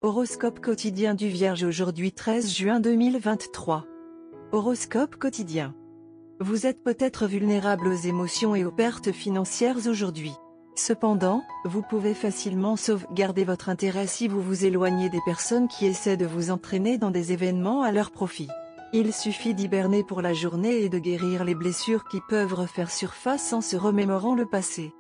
Horoscope quotidien du Vierge aujourd'hui 13 juin 2023. Horoscope quotidien. Vous êtes peut-être vulnérable aux émotions et aux pertes financières aujourd'hui. Cependant, vous pouvez facilement sauvegarder votre intérêt si vous vous éloignez des personnes qui essaient de vous entraîner dans des événements à leur profit. Il suffit d'hiberner pour la journée et de guérir les blessures qui peuvent refaire surface en se remémorant le passé.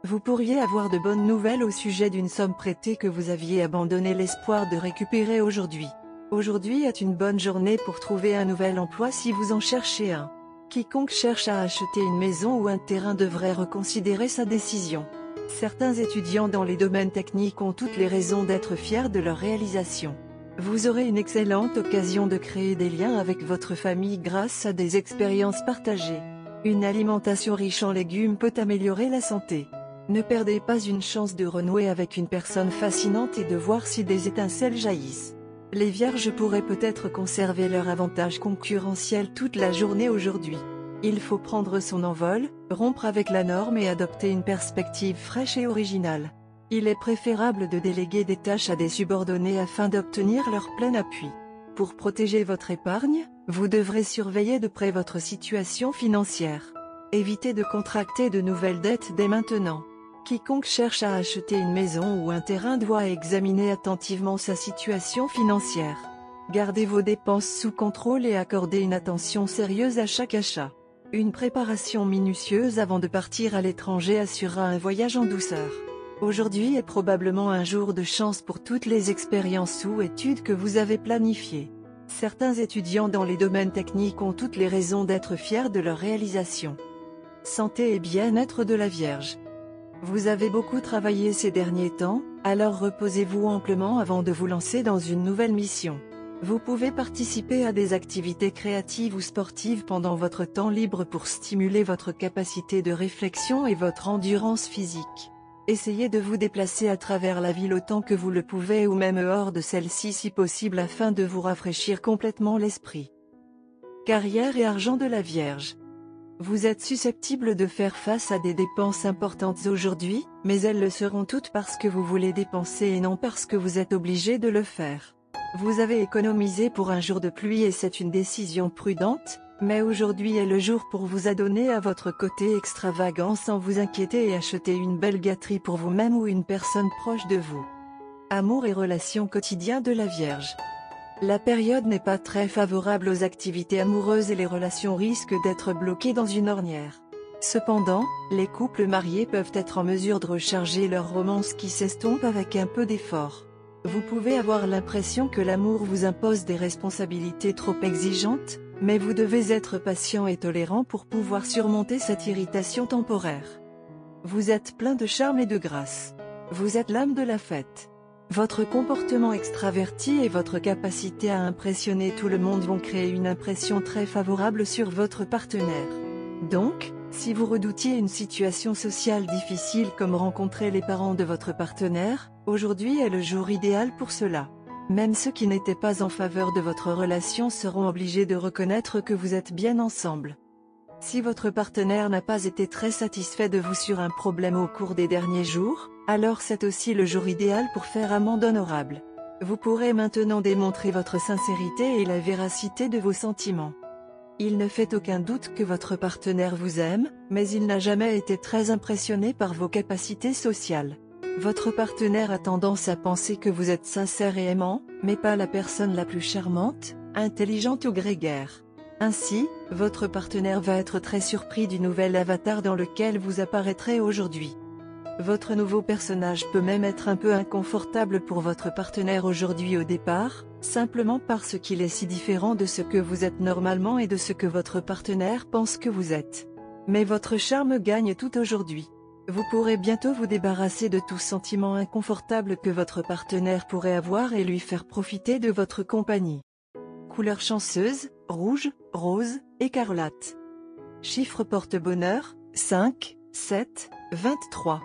Vous pourriez avoir de bonnes nouvelles au sujet d'une somme prêtée que vous aviez abandonné l'espoir de récupérer aujourd'hui. Aujourd'hui est une bonne journée pour trouver un nouvel emploi si vous en cherchez un. Quiconque cherche à acheter une maison ou un terrain devrait reconsidérer sa décision. Certains étudiants dans les domaines techniques ont toutes les raisons d'être fiers de leur réalisation. Vous aurez une excellente occasion de créer des liens avec votre famille grâce à des expériences partagées. Une alimentation riche en légumes peut améliorer la santé. Ne perdez pas une chance de renouer avec une personne fascinante et de voir si des étincelles jaillissent. Les Vierges pourraient peut-être conserver leur avantage concurrentiel toute la journée aujourd'hui. Il faut prendre son envol, rompre avec la norme et adopter une perspective fraîche et originale. Il est préférable de déléguer des tâches à des subordonnés afin d'obtenir leur plein appui. Pour protéger votre épargne, vous devrez surveiller de près votre situation financière. Évitez de contracter de nouvelles dettes dès maintenant. Quiconque cherche à acheter une maison ou un terrain doit examiner attentivement sa situation financière. Gardez vos dépenses sous contrôle et accordez une attention sérieuse à chaque achat. Une préparation minutieuse avant de partir à l'étranger assurera un voyage en douceur. Aujourd'hui est probablement un jour de chance pour toutes les expériences ou études que vous avez planifiées. Certains étudiants dans les domaines techniques ont toutes les raisons d'être fiers de leur réalisation. Santé et bien-être de la Vierge. Vous avez beaucoup travaillé ces derniers temps, alors reposez-vous amplement avant de vous lancer dans une nouvelle mission. Vous pouvez participer à des activités créatives ou sportives pendant votre temps libre pour stimuler votre capacité de réflexion et votre endurance physique. Essayez de vous déplacer à travers la ville autant que vous le pouvez ou même hors de celle-ci si possible afin de vous rafraîchir complètement l'esprit. Carrière et argent de la Vierge. Vous êtes susceptible de faire face à des dépenses importantes aujourd'hui, mais elles le seront toutes parce que vous voulez dépenser et non parce que vous êtes obligé de le faire. Vous avez économisé pour un jour de pluie et c'est une décision prudente, mais aujourd'hui est le jour pour vous adonner à votre côté extravagant sans vous inquiéter et acheter une belle gâterie pour vous-même ou une personne proche de vous. Amour et relations quotidiens de la Vierge. La période n'est pas très favorable aux activités amoureuses et les relations risquent d'être bloquées dans une ornière. Cependant, les couples mariés peuvent être en mesure de recharger leur romance qui s'estompe avec un peu d'effort. Vous pouvez avoir l'impression que l'amour vous impose des responsabilités trop exigeantes, mais vous devez être patient et tolérant pour pouvoir surmonter cette irritation temporaire. Vous êtes plein de charme et de grâce. Vous êtes l'âme de la fête. Votre comportement extraverti et votre capacité à impressionner tout le monde vont créer une impression très favorable sur votre partenaire. Donc, si vous redoutiez une situation sociale difficile comme rencontrer les parents de votre partenaire, aujourd'hui est le jour idéal pour cela. Même ceux qui n'étaient pas en faveur de votre relation seront obligés de reconnaître que vous êtes bien ensemble. Si votre partenaire n'a pas été très satisfait de vous sur un problème au cours des derniers jours, alors c'est aussi le jour idéal pour faire amende honorable. Vous pourrez maintenant démontrer votre sincérité et la véracité de vos sentiments. Il ne fait aucun doute que votre partenaire vous aime, mais il n'a jamais été très impressionné par vos capacités sociales. Votre partenaire a tendance à penser que vous êtes sincère et aimant, mais pas la personne la plus charmante, intelligente ou grégaire. Ainsi, votre partenaire va être très surpris du nouvel avatar dans lequel vous apparaîtrez aujourd'hui. Votre nouveau personnage peut même être un peu inconfortable pour votre partenaire aujourd'hui au départ, simplement parce qu'il est si différent de ce que vous êtes normalement et de ce que votre partenaire pense que vous êtes. Mais votre charme gagne tout aujourd'hui. Vous pourrez bientôt vous débarrasser de tout sentiment inconfortable que votre partenaire pourrait avoir et lui faire profiter de votre compagnie. Couleur chanceuse, rouge, rose, écarlate. Chiffre porte-bonheur, 5, 7, 23.